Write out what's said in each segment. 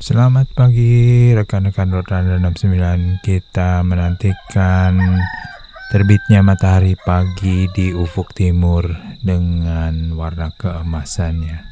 Selamat pagi rekan-rekan Rotan 69. Kita menantikan terbitnya matahari pagi di ufuk timur dengan warna keemasannya.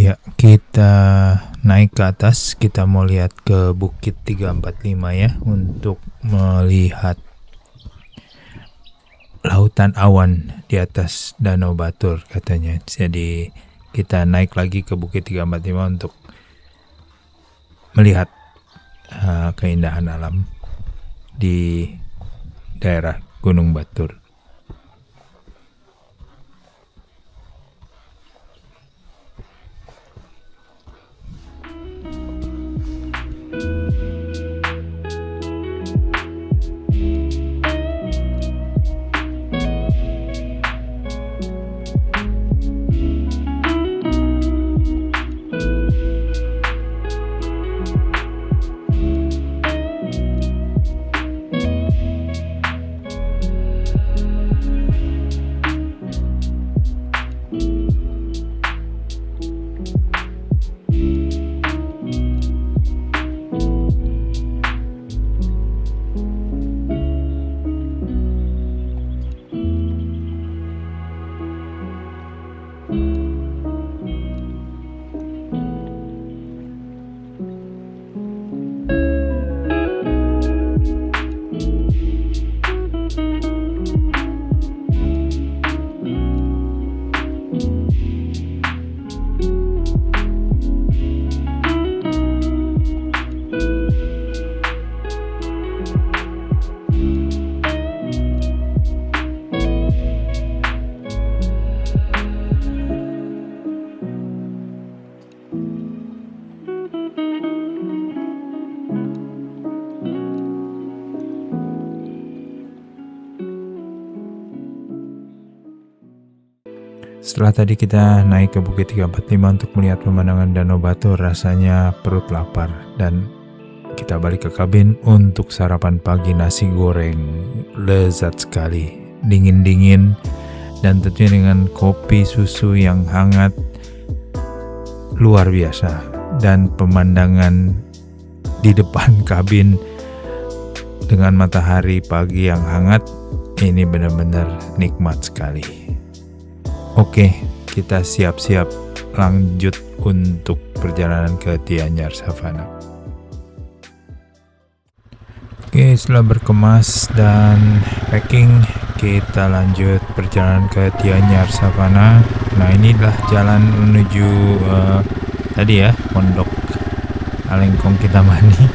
Ya, kita naik ke atas, kita mau lihat ke Bukit 345 ya, untuk melihat lautan awan di atas Danau Batur katanya. Jadi kita naik lagi ke Bukit 345 untuk melihat keindahan alam di daerah Gunung Batur. Setelah tadi kita naik ke Bukit 345 untuk melihat pemandangan Danau Batur, rasanya perut lapar dan kita balik ke kabin untuk sarapan pagi. Nasi goreng lezat sekali, dingin-dingin, dan tentunya dengan kopi susu yang hangat, luar biasa. Dan pemandangan di depan kabin dengan matahari pagi yang hangat, ini benar-benar nikmat sekali. Oke, kita siap-siap lanjut untuk perjalanan ke Tianyar Savana. Oke, setelah berkemas dan packing, kita lanjut perjalanan ke Tianyar Savana. Nah, inilah jalan menuju tadi ya, Pondok Alengkong Kintamani.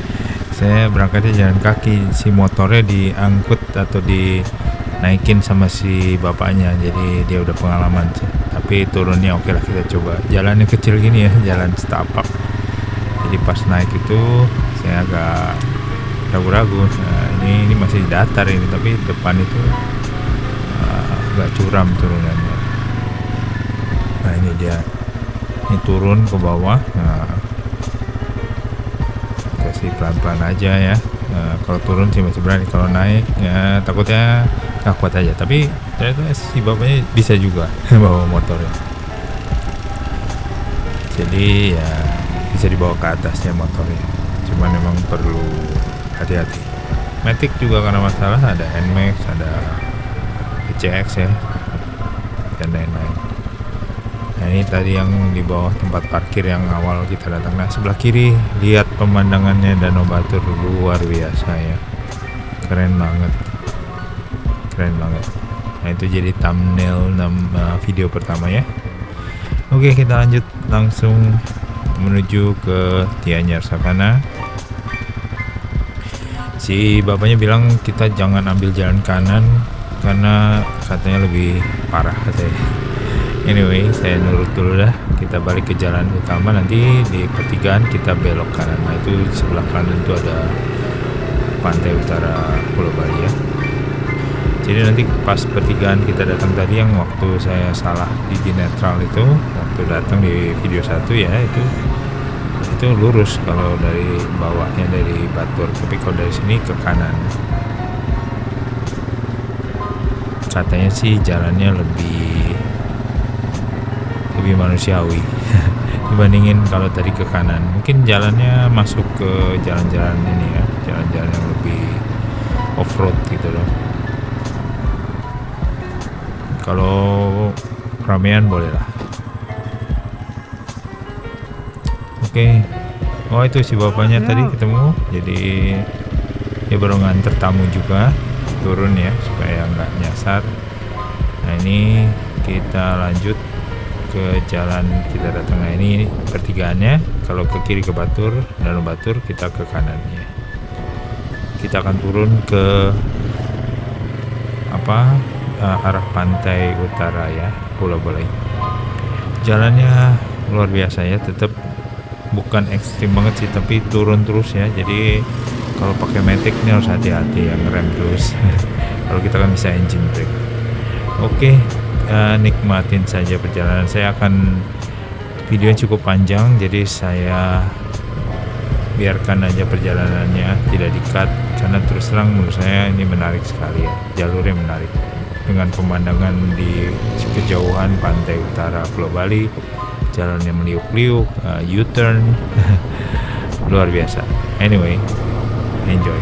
Saya berangkatnya jalan kaki, si motornya diangkut atau dinaikin sama si bapaknya, jadi dia udah pengalaman sih. Tapi turunnya oke lah, kita coba. Jalannya kecil gini ya, jalan setapak. Jadi pas naik itu saya agak ragu-ragu. Nah, ini masih datar ini, tapi depan itu agak curam turunannya. Nah, ini dia. Ini turun ke bawah. Nah, kasih pelan-pelan aja ya. Kalau turun sih masih berani, kalau naik ya takutnya nggak kuat aja. Tapi ternyata si bapaknya bisa juga bawa motornya, jadi ya bisa dibawa ke atas ya motornya. Cuman memang perlu hati-hati. Matic juga karena masalah, ada NMAX, ada PCX ya, dan lain-lain. Nah, ini tadi yang di bawah tempat parkir yang awal kita datang. Nah, sebelah kiri lihat pemandangannya Danau Batur, luar biasa ya, keren banget. Nah, itu jadi thumbnail video pertama ya. Oke, kita lanjut langsung menuju ke Tianyar Savana. Si bapaknya bilang kita jangan ambil jalan kanan karena katanya lebih parah katanya. Anyway, saya nurut dulu dah. Kita balik ke jalan utama, nanti di pertigaan kita belok kanan. Nah, itu sebelah kanan itu ada pantai utara Pulau Bali ya. Jadi nanti pas pertigaan kita datang tadi, yang waktu saya salah di netral itu, waktu datang di video 1 ya, itu lurus kalau dari bawahnya dari Batur, tapi kalau dari sini ke kanan. Katanya sih jalannya lebih manusiawi dibandingin kalau tadi ke kanan. Mungkin jalannya masuk ke jalan-jalan ini ya, jalan-jalan yang lebih off-road gitu loh. Kalau ramean boleh lah. Oke. Oh, itu si bapaknya tadi ketemu, jadi dia baru nganter tamu juga, turun ya supaya nggak nyasar. Nah, ini kita lanjut ke jalan kita datang. Nah, ini pertigaannya. Kalau ke kiri ke Batur, Danau Batur, kita ke kanannya. Kita akan turun ke arah pantai utara ya, Pulau Bali. Jalannya luar biasa ya, tetap bukan ekstrim banget sih, tapi turun terus ya. Jadi kalau pakai Matic ini harus hati-hati ya, ngerem terus. Kalau kita kan bisa engine brake. Oke. Nikmatin saja perjalanan. Saya akan videonya cukup panjang, jadi saya biarkan aja perjalanannya, tidak di-cut, karena terus terang menurut saya ini menarik sekali ya, jalurnya menarik dengan pemandangan di kejauhan pantai utara Pulau Bali, jalannya meliuk-liuk, U-turn. Luar biasa. Anyway, enjoy.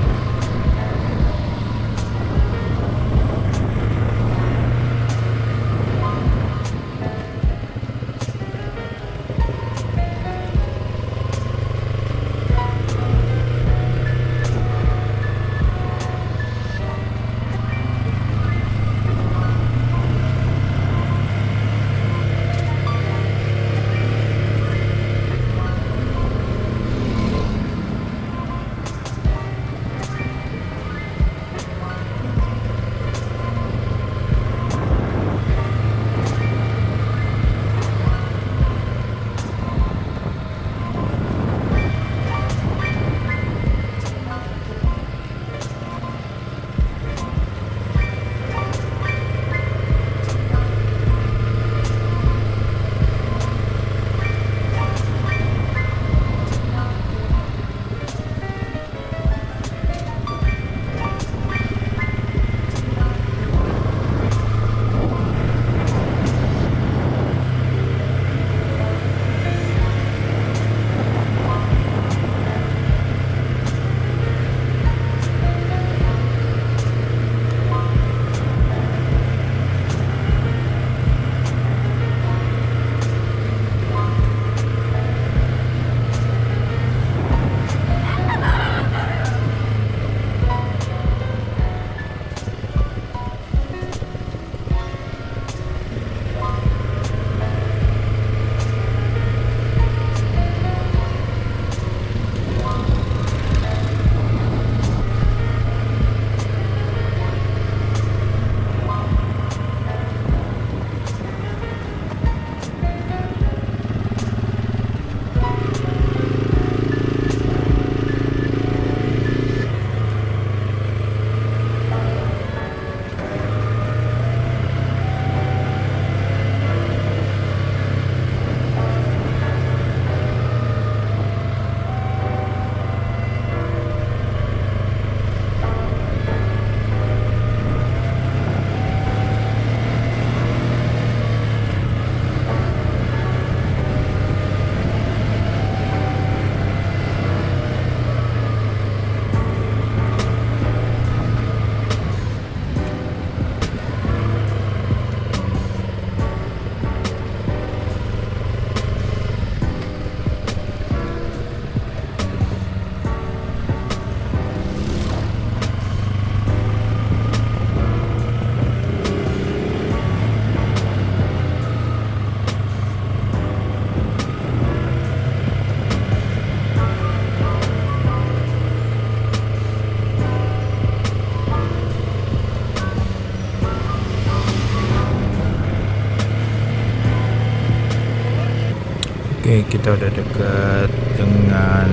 Oke, kita udah dekat dengan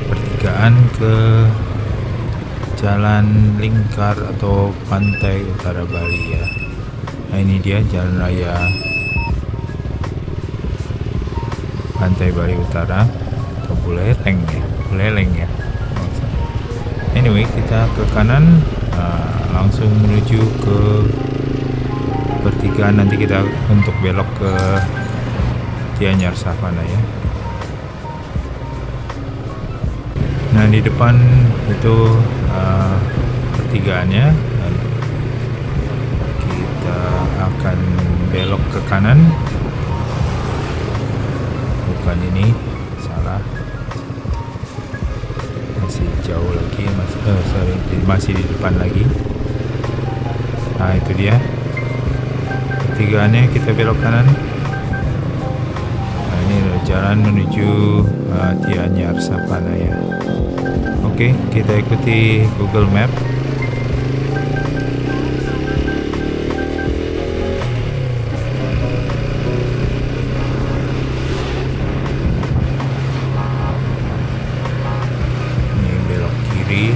pertigaan ke Jalan Lingkar atau Pantai Utara Bali ya. Nah, ini dia jalan raya Pantai Bali Utara atau Buleleng ya, Buleleng ya. Anyway, kita ke kanan, langsung menuju ke pertigaan. Nanti kita untuk belok ke Gianyar Savana ya. Nah, di depan itu pertigaannya. Kita akan belok ke kanan. Bukan ini, salah. Masih jauh lagi, masih di depan lagi. Nah, itu dia pertigaannya, kita belok kanan. Nah, ini jalan menuju Gianyar Savana ya. Oke, kita ikuti Google Map. Ini belok kiri.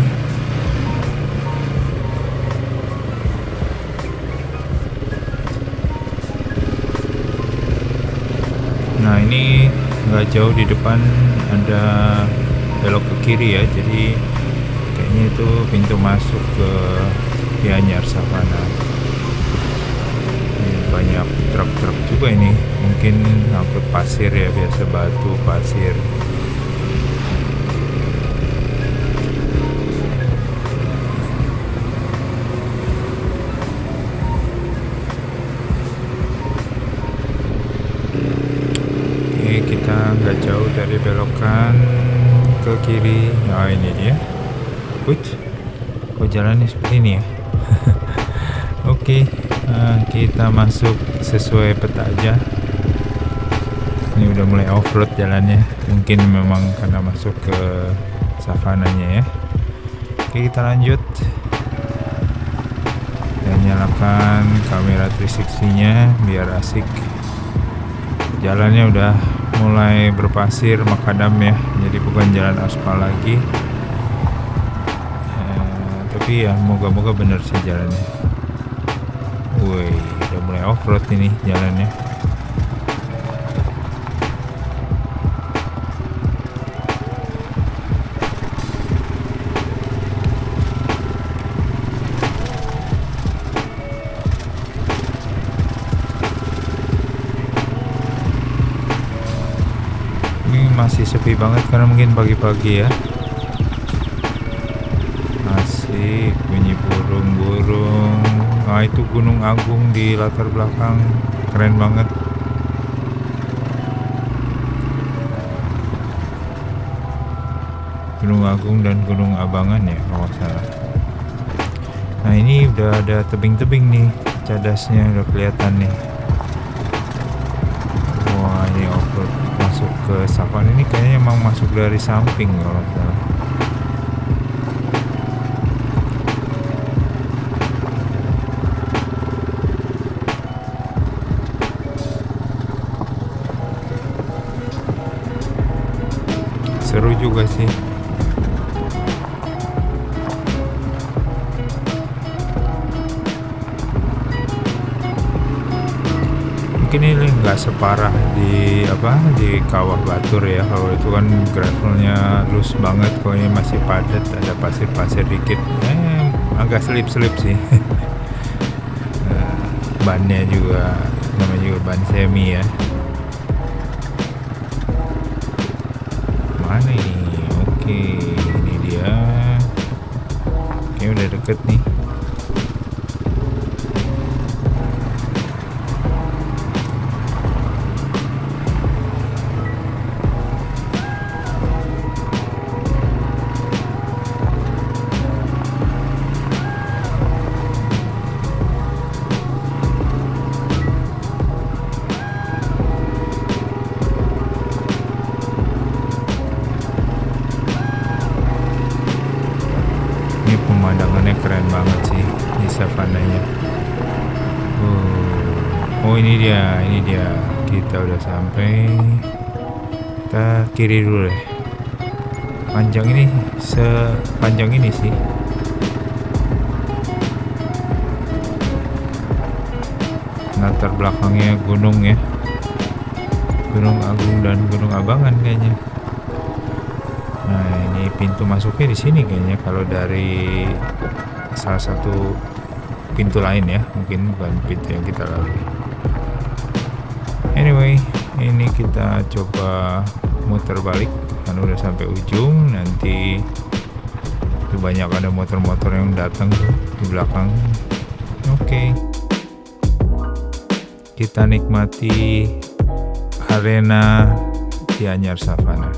Nah, ini nggak jauh di depan ada belok ke kiri ya, jadi kayaknya itu pintu masuk ke Gianyar Savana. Ini banyak truk-truk juga ini, mungkin angkut pasir ya, biasa batu pasir. Oke, kita nggak jauh dari belokan ke kiri. Nah, ini dia. Wih, kok jalannya seperti ini ya? Oke, kita masuk sesuai peta aja. Ini udah mulai off-road jalannya. Mungkin memang karena masuk ke savananya ya. Oke, kita lanjut. Dan nyalakan kamera 360-nya biar asik. Jalannya udah mulai berpasir makadam ya, jadi bukan jalan aspal lagi. Tapi ya moga-moga bener sih jalannya. Woi, udah mulai off-road ini jalannya. Masih sepi banget karena mungkin pagi-pagi ya. Asik, bunyi burung-burung. Nah, itu Gunung Agung di latar belakang, keren banget. Gunung Agung dan Gunung Abangan ya kalau salah. Nah, ini udah ada tebing-tebing nih, cadasnya udah kelihatan nih. Wah, ini off-road masuk ke savana ini kayaknya emang masuk dari samping kalau salah. Seru juga sih. Mungkin ini nggak separah di Kawah Batur ya. Kalau itu kan gravelnya loose banget, kok ini masih padat, ada pasir-pasir dikit. Agak selip-selip sih. Bannya juga namanya juga ban semi ya. Mana ini? Oke, ini dia. Kayaknya udah deket nih. Pemandangannya keren banget sih di savananya. Oh, ini dia, kita udah sampai. Kita kiri dulu deh. Panjang ini sepanjang ini sih. Latar belakangnya gunung ya. Gunung Agung dan Gunung Abangan kayaknya. Nah, ini pintu masuknya di sini kayaknya kalau dari salah satu pintu lain ya, mungkin bukan pintu yang kita lalui. Anyway, ini kita coba muter balik kan udah sampai ujung. Nanti banyak ada motor-motor yang datang tuh di belakang. Oke. Kita nikmati arena Gianyar Savana.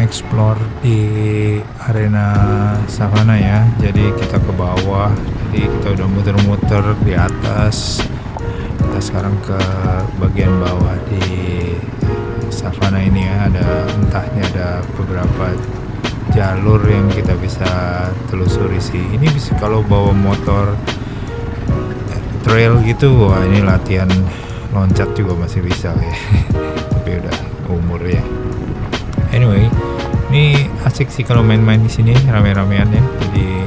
explore di arena savana ya. Jadi kita ke bawah, tadi kita udah muter-muter di atas. Kita sekarang ke bagian bawah di savana ini ya. Entahnya ada beberapa jalur yang kita bisa telusuri sih. Ini bisa kalau bawa motor trail gitu, wah ini latihan loncat juga masih bisa ya. Tapi udah umur ya. Anyway, ini asik sih kalau main-main di sini rame-ramean ya. Jadi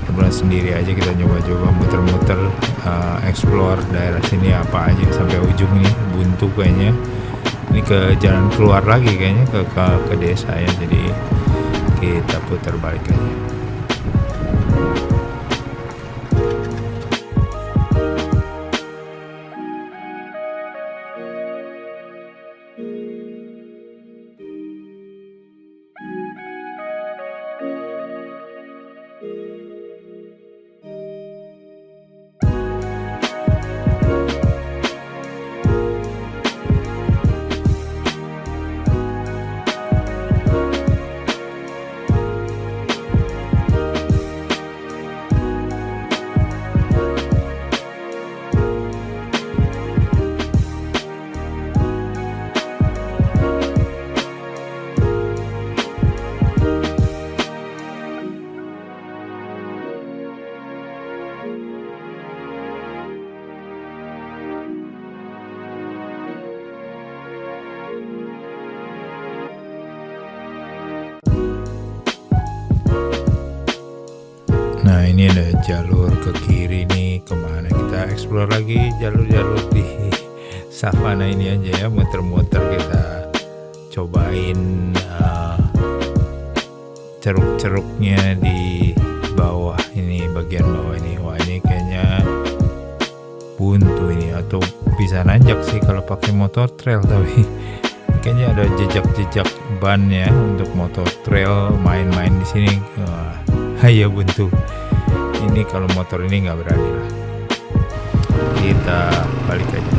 kebetulan sendiri aja kita nyoba-coba muter-muter, explore daerah sini apa aja sampai ujung nih buntu kayaknya. Ini ke jalan keluar lagi kayaknya ke desa ya. Jadi kita putar balik aja. Nah ini ada jalur ke kiri nih, kemana kita explore lagi jalur-jalur di savana ini aja ya, muter-muter kita cobain ceruk-ceruknya di bawah ini, bagian bawah ini. Wah ini kayaknya buntu ini, atau bisa nanjak sih kalau pakai motor trail, tapi kayaknya ada jejak-jejak ban ya untuk motor trail main-main di sini. Wah, ya buntu. Ini kalau motor ini nggak berani lah. Kita balik aja.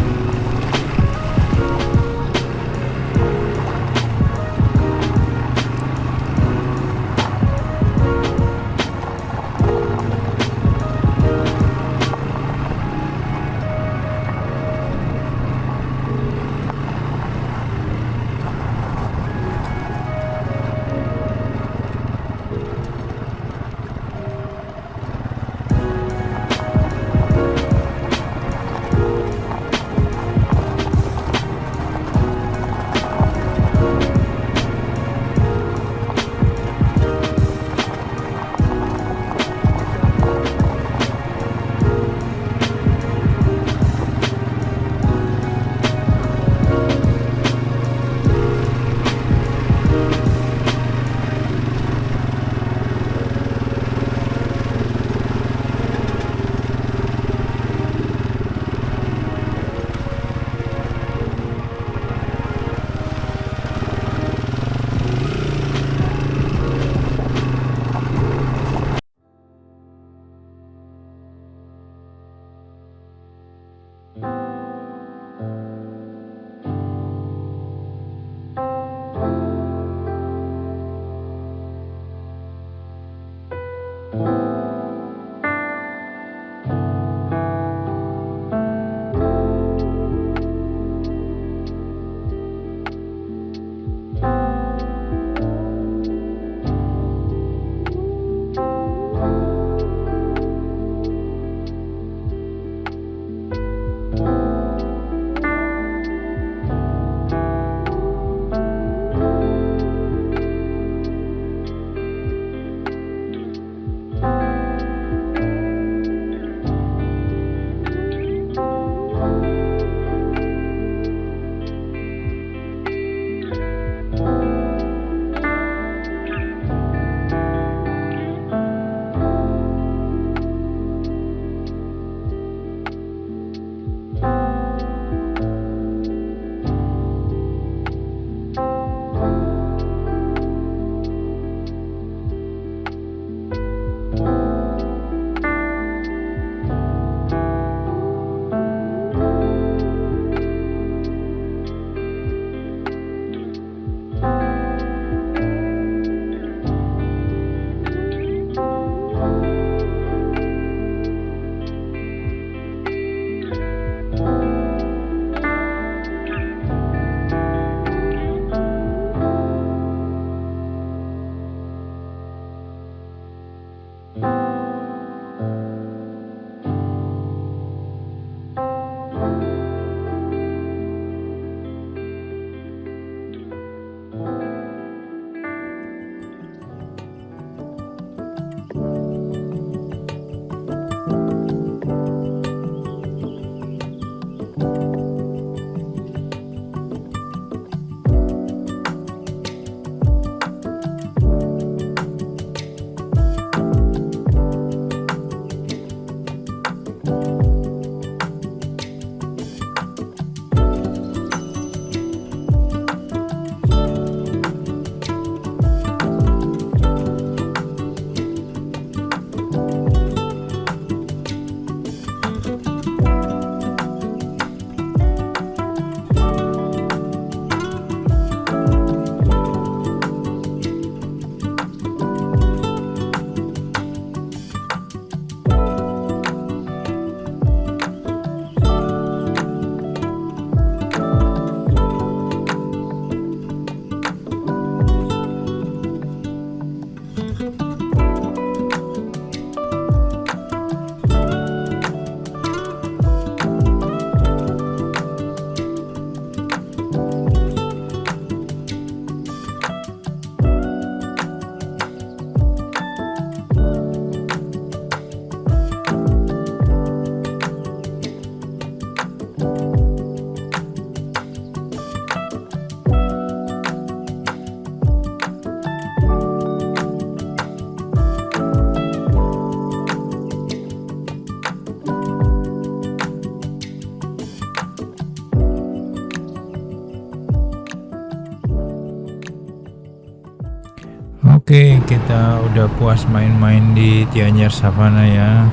Oke, kita udah puas main-main di Gianyar Savana ya,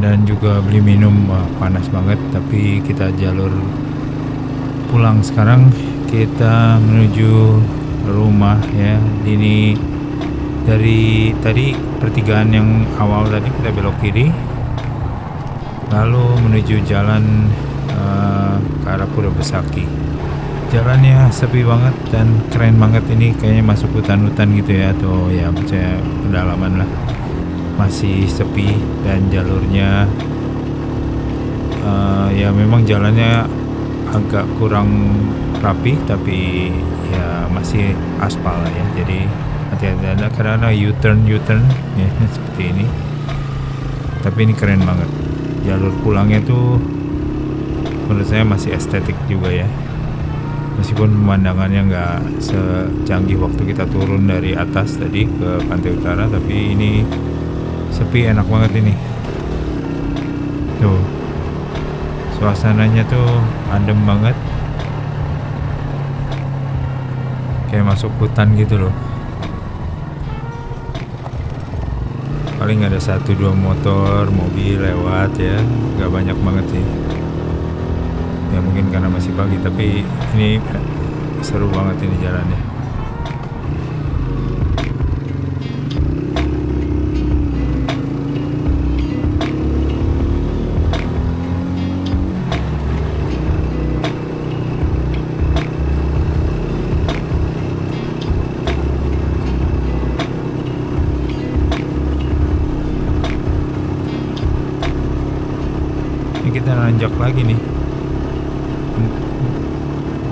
dan juga beli minum. Wah, panas banget, tapi kita jalur pulang sekarang. Kita menuju rumah ya. Ini dari tadi pertigaan yang awal tadi kita belok kiri, lalu menuju jalan ke arah Pura Besaki. Jalannya sepi banget dan keren banget, ini kayaknya masuk hutan-hutan gitu ya, atau ya maksudnya pedalaman lah. Masih sepi dan jalurnya ya memang jalannya agak kurang rapi, tapi ya masih aspal lah ya. Jadi hati-hati, ada karena U-turn ya seperti ini. Tapi ini keren banget. Jalur pulangnya tuh menurut saya masih estetik juga ya. Meskipun pemandangannya nggak secanggih waktu kita turun dari atas tadi ke pantai utara, tapi ini sepi, enak banget ini. Tuh, suasananya tuh adem banget, kayak masuk hutan gitu loh. Paling ada 1-2 motor, mobil lewat ya, nggak banyak banget sih. Ya mungkin karena masih pagi, tapi ini seru banget ini jalannya. Ini kita nanjak lagi nih,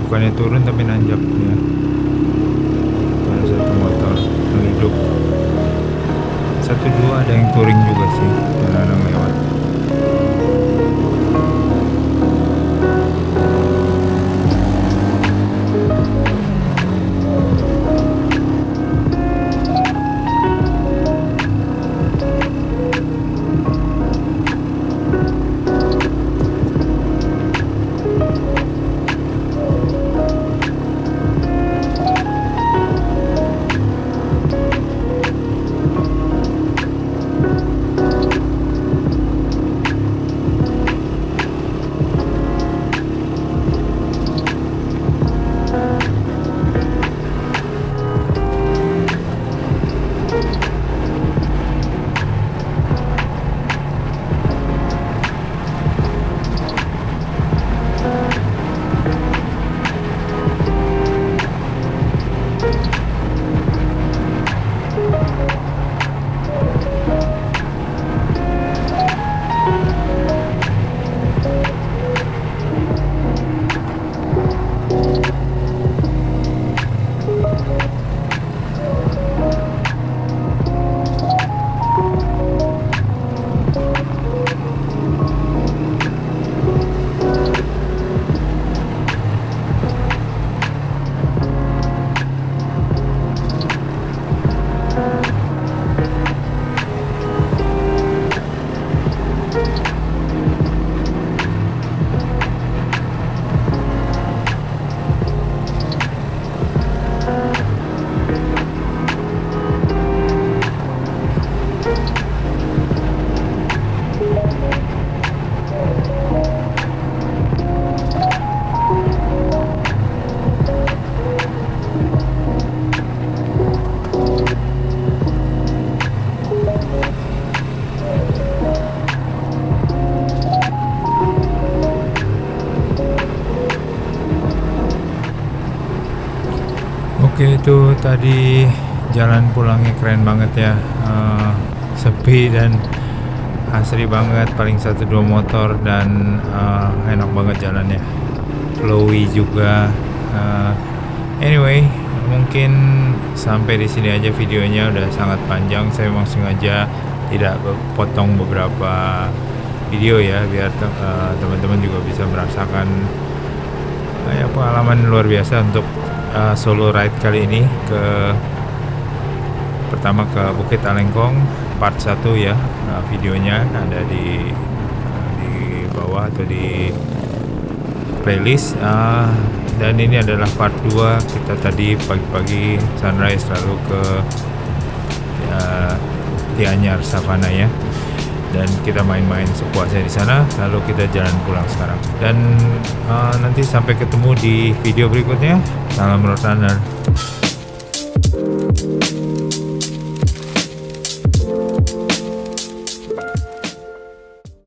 bukannya turun tapi nanjak ya. Ada 1 motor hidup, 1-2 ada yang touring juga sih, kadang lewat. Oke, itu tadi jalan pulangnya keren banget ya. Sepi dan asri banget, paling 1-2 motor dan enak banget jalannya, flowy juga. Anyway, mungkin sampai di sini aja videonya, udah sangat panjang. Saya memang sengaja tidak potong beberapa video ya, biar teman-teman juga bisa merasakan pengalaman luar biasa untuk solo ride kali ini. Pertama ke Bukit Alengkong part 1 ya. Videonya ada di bawah atau di playlist, dan ini adalah part 2. Kita tadi pagi-pagi sunrise lalu ke Tianyar Savana ya. Dan kita main-main sepuasnya di sana, lalu kita jalan pulang sekarang. Dan nanti sampai ketemu di video berikutnya. Salam road runner.